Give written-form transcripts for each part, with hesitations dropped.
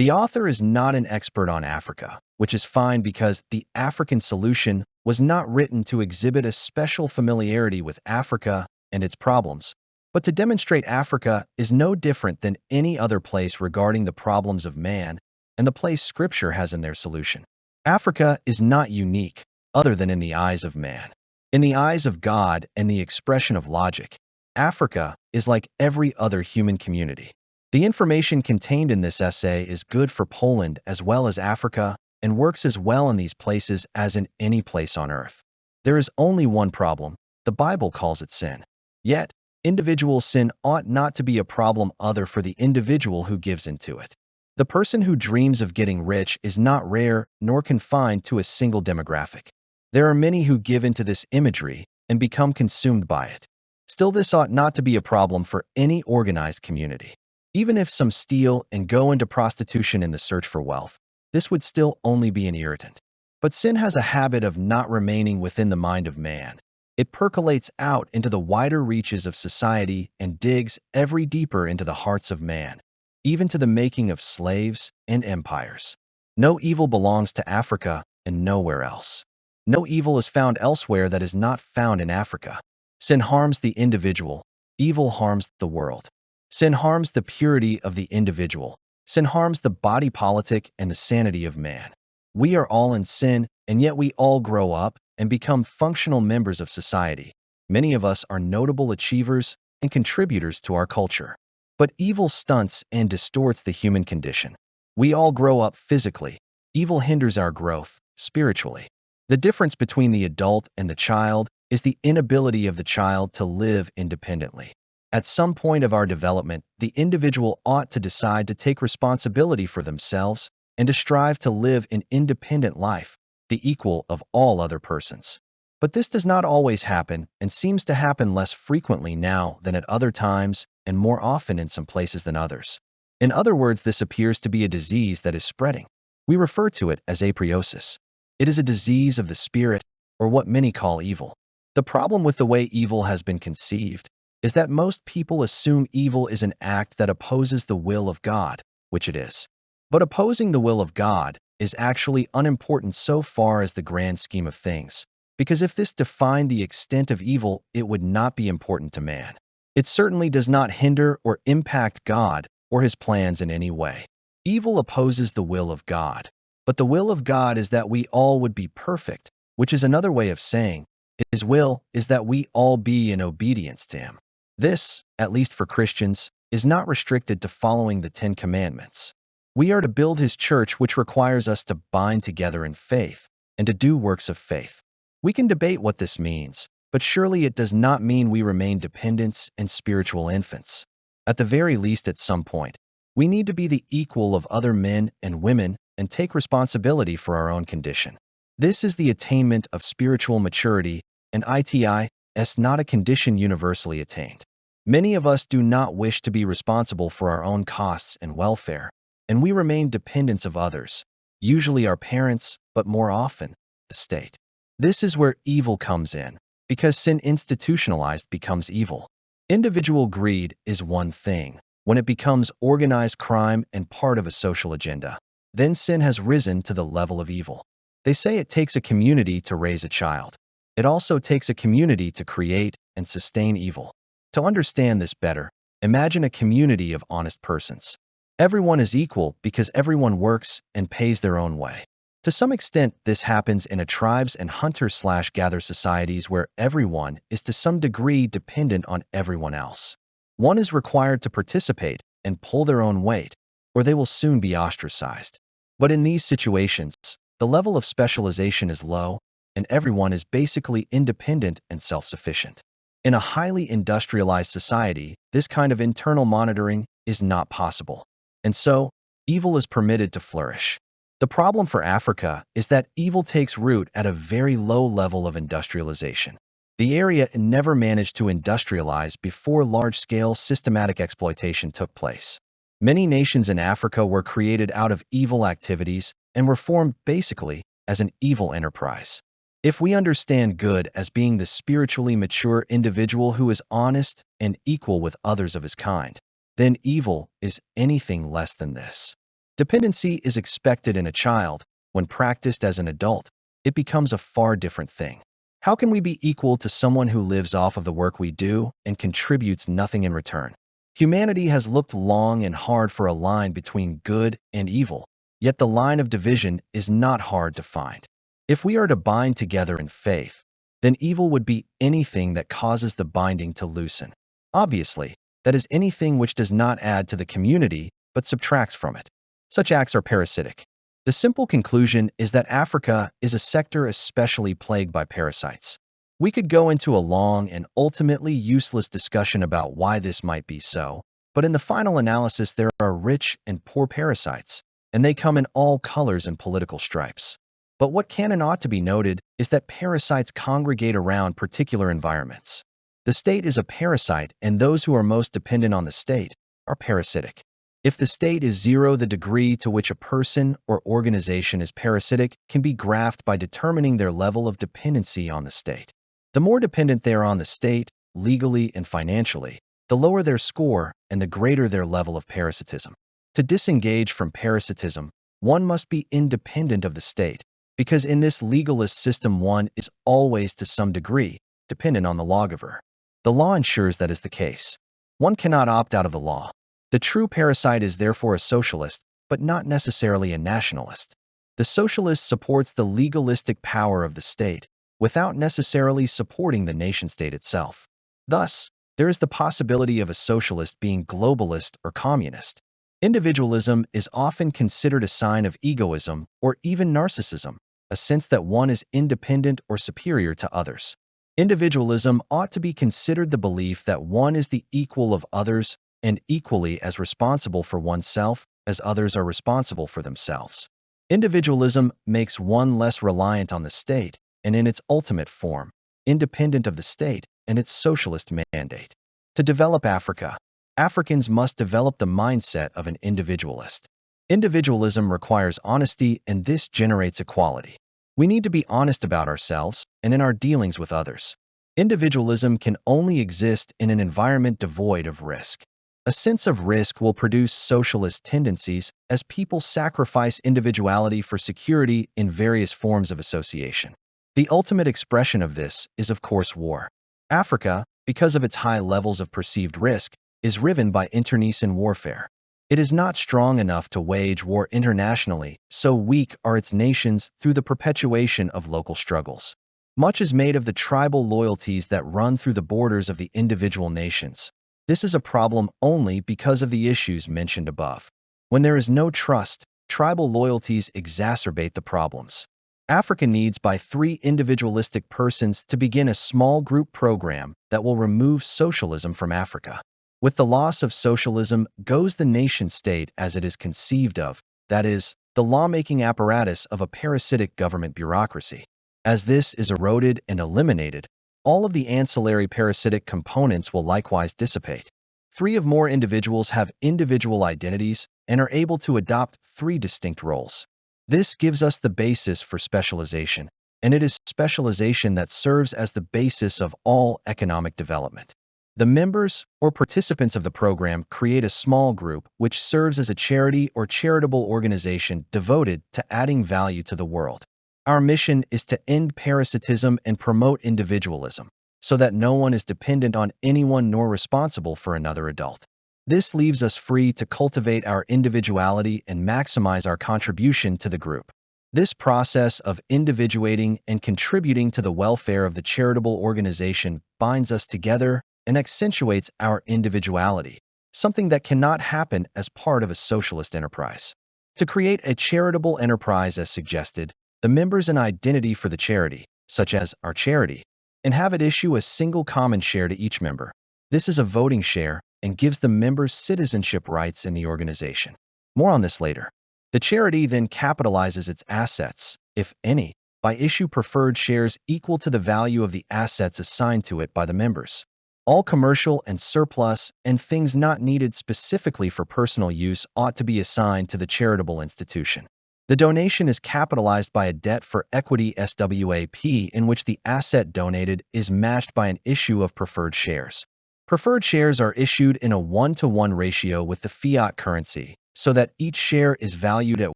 The author is not an expert on Africa, which is fine because the African solution was not written to exhibit a special familiarity with Africa and its problems, but to demonstrate Africa is no different than any other place regarding the problems of man and the place Scripture has in their solution. Africa is not unique, other than in the eyes of man. In the eyes of God and the expression of logic, Africa is like every other human community. The information contained in this essay is good for Poland as well as Africa and works as well in these places as in any place on earth. There is only one problem. The Bible calls it sin. Yet, individual sin ought not to be a problem other for the individual who gives into it. The person who dreams of getting rich is not rare nor confined to a single demographic. There are many who give into this imagery and become consumed by it. Still, this ought not to be a problem for any organized community. Even if some steal and go into prostitution in the search for wealth, this would still only be an irritant. But sin has a habit of not remaining within the mind of man. It percolates out into the wider reaches of society and digs ever deeper into the hearts of man, even to the making of slaves and empires. No evil belongs to Africa and nowhere else. No evil is found elsewhere that is not found in Africa. Sin harms the individual. Evil harms the world. Sin harms the purity of the individual. Sin harms the body politic and the sanity of man. We are all in sin, and yet we all grow up and become functional members of society. Many of us are notable achievers and contributors to our culture. But evil stunts and distorts the human condition. We all grow up physically. Evil hinders our growth spiritually. The difference between the adult and the child is the inability of the child to live independently. At some point of our development, the individual ought to decide to take responsibility for themselves and to strive to live an independent life, the equal of all other persons. But this does not always happen and seems to happen less frequently now than at other times and more often in some places than others. In other words, this appears to be a disease that is spreading. We refer to it as apriosis. It is a disease of the spirit, or what many call evil. The problem with the way evil has been conceived is that most people assume evil is an act that opposes the will of God, which it is. But opposing the will of God is actually unimportant so far as the grand scheme of things, because if this defined the extent of evil, it would not be important to man. It certainly does not hinder or impact God or his plans in any way. Evil opposes the will of God, but the will of God is that we all would be perfect, which is another way of saying his will is that we all be in obedience to him. This, at least for Christians, is not restricted to following the 10 Commandments. We are to build his church, which requires us to bind together in faith and to do works of faith. We can debate what this means, but surely it does not mean we remain dependents and spiritual infants. At the very least, at some point, we need to be the equal of other men and women and take responsibility for our own condition. This is the attainment of spiritual maturity, and it is not a condition universally attained. Many of us do not wish to be responsible for our own costs and welfare, and we remain dependents of others, usually our parents, but more often, the state. This is where evil comes in, because sin institutionalized becomes evil. Individual greed is one thing. When it becomes organized crime and part of a social agenda, then sin has risen to the level of evil. They say it takes a community to raise a child. It also takes a community to create and sustain evil. To understand this better, imagine a community of honest persons. Everyone is equal because everyone works and pays their own way. To some extent, this happens in a tribes and hunter/gather societies where everyone is to some degree dependent on everyone else. One is required to participate and pull their own weight, or they will soon be ostracized. But in these situations, the level of specialization is low, and everyone is basically independent and self-sufficient. In a highly industrialized society, this kind of internal monitoring is not possible, and so evil is permitted to flourish. The problem for Africa is that evil takes root at a very low level of industrialization. The area never managed to industrialize before large-scale systematic exploitation took place. Many nations in Africa were created out of evil activities and were formed basically as an evil enterprise. If we understand good as being the spiritually mature individual who is honest and equal with others of his kind, then evil is anything less than this. Dependency is expected in a child. When practiced as an adult, it becomes a far different thing. How can we be equal to someone who lives off of the work we do and contributes nothing in return? Humanity has looked long and hard for a line between good and evil, yet the line of division is not hard to find. If we are to bind together in faith, then evil would be anything that causes the binding to loosen. Obviously, that is anything which does not add to the community but subtracts from it. Such acts are parasitic. The simple conclusion is that Africa is a sector especially plagued by parasites. We could go into a long and ultimately useless discussion about why this might be so, but in the final analysis there are rich and poor parasites, and they come in all colors and political stripes. But what can and ought to be noted is that parasites congregate around particular environments. The state is a parasite, and those who are most dependent on the state are parasitic. If the state is zero, the degree to which a person or organization is parasitic can be graphed by determining their level of dependency on the state. The more dependent they are on the state, legally and financially, the lower their score and the greater their level of parasitism. To disengage from parasitism, one must be independent of the state, because in this legalist system one is always to some degree dependent on the lawgiver. The law ensures that is the case. One cannot opt out of the law. The true parasite is therefore a socialist, but not necessarily a nationalist. The socialist supports the legalistic power of the state, without necessarily supporting the nation-state itself. Thus, there is the possibility of a socialist being globalist or communist. Individualism is often considered a sign of egoism or even narcissism, a sense that one is independent or superior to others. Individualism ought to be considered the belief that one is the equal of others and equally as responsible for oneself as others are responsible for themselves. Individualism makes one less reliant on the state, and in its ultimate form, independent of the state and its socialist mandate. To develop Africa, Africans must develop the mindset of an individualist. Individualism requires honesty, and this generates equality. We need to be honest about ourselves and in our dealings with others. Individualism can only exist in an environment devoid of risk. A sense of risk will produce socialist tendencies as people sacrifice individuality for security in various forms of association. The ultimate expression of this is, of course, war. Africa, because of its high levels of perceived risk, is riven by internecine warfare. It is not strong enough to wage war internationally, so weak are its nations through the perpetuation of local struggles. Much is made of the tribal loyalties that run through the borders of the individual nations. This is a problem only because of the issues mentioned above. When there is no trust, tribal loyalties exacerbate the problems. Africa needs by 3 individualistic persons to begin a small group program that will remove socialism from Africa. With the loss of socialism goes the nation-state as it is conceived of, that is, the lawmaking apparatus of a parasitic government bureaucracy. As this is eroded and eliminated, all of the ancillary parasitic components will likewise dissipate. 3 or more individuals have individual identities and are able to adopt 3 distinct roles. This gives us the basis for specialization, and it is specialization that serves as the basis of all economic development. The members or participants of the program create a small group which serves as a charity or charitable organization devoted to adding value to the world. Our mission is to end parasitism and promote individualism, so that no one is dependent on anyone nor responsible for another adult. This leaves us free to cultivate our individuality and maximize our contribution to the group. This process of individuating and contributing to the welfare of the charitable organization binds us together and accentuates our individuality, something that cannot happen as part of a socialist enterprise. To create a charitable enterprise as suggested, the members an identity for the charity, such as our charity, and have it issue a single common share to each member. This is a voting share and gives the members citizenship rights in the organization. More on this later. The charity then capitalizes its assets, if any, by issue preferred shares equal to the value of the assets assigned to it by the members. All commercial and surplus and things not needed specifically for personal use ought to be assigned to the charitable institution. The donation is capitalized by a debt for equity SWAP in which the asset donated is matched by an issue of preferred shares. Preferred shares are issued in a 1-to-1 ratio with the fiat currency, so that each share is valued at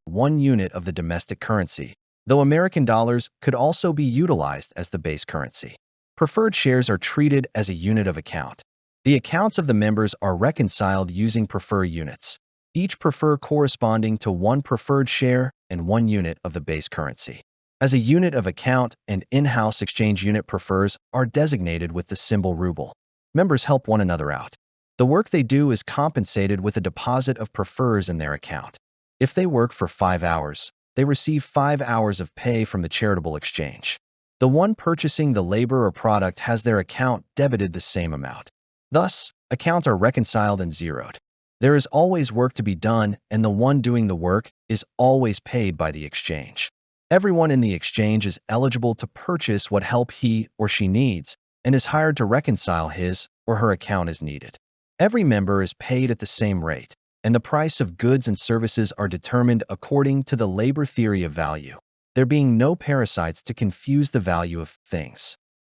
1 unit of the domestic currency, though American dollars could also be utilized as the base currency. Preferred shares are treated as a unit of account. The accounts of the members are reconciled using preferred units, each preferred corresponding to 1 preferred share and 1 unit of the base currency. As a unit of account, and in-house exchange unit prefers are designated with the symbol ruble. Members help one another out. The work they do is compensated with a deposit of prefers in their account. If they work for 5 hours, they receive 5 hours of pay from the charitable exchange. The one purchasing the labor or product has their account debited the same amount. Thus, accounts are reconciled and zeroed. There is always work to be done, and the one doing the work is always paid by the exchange. Everyone in the exchange is eligible to purchase what help he or she needs and is hired to reconcile his or her account as needed. Every member is paid at the same rate, and the price of goods and services are determined according to the labor theory of value, there being no parasites to confuse the value of things.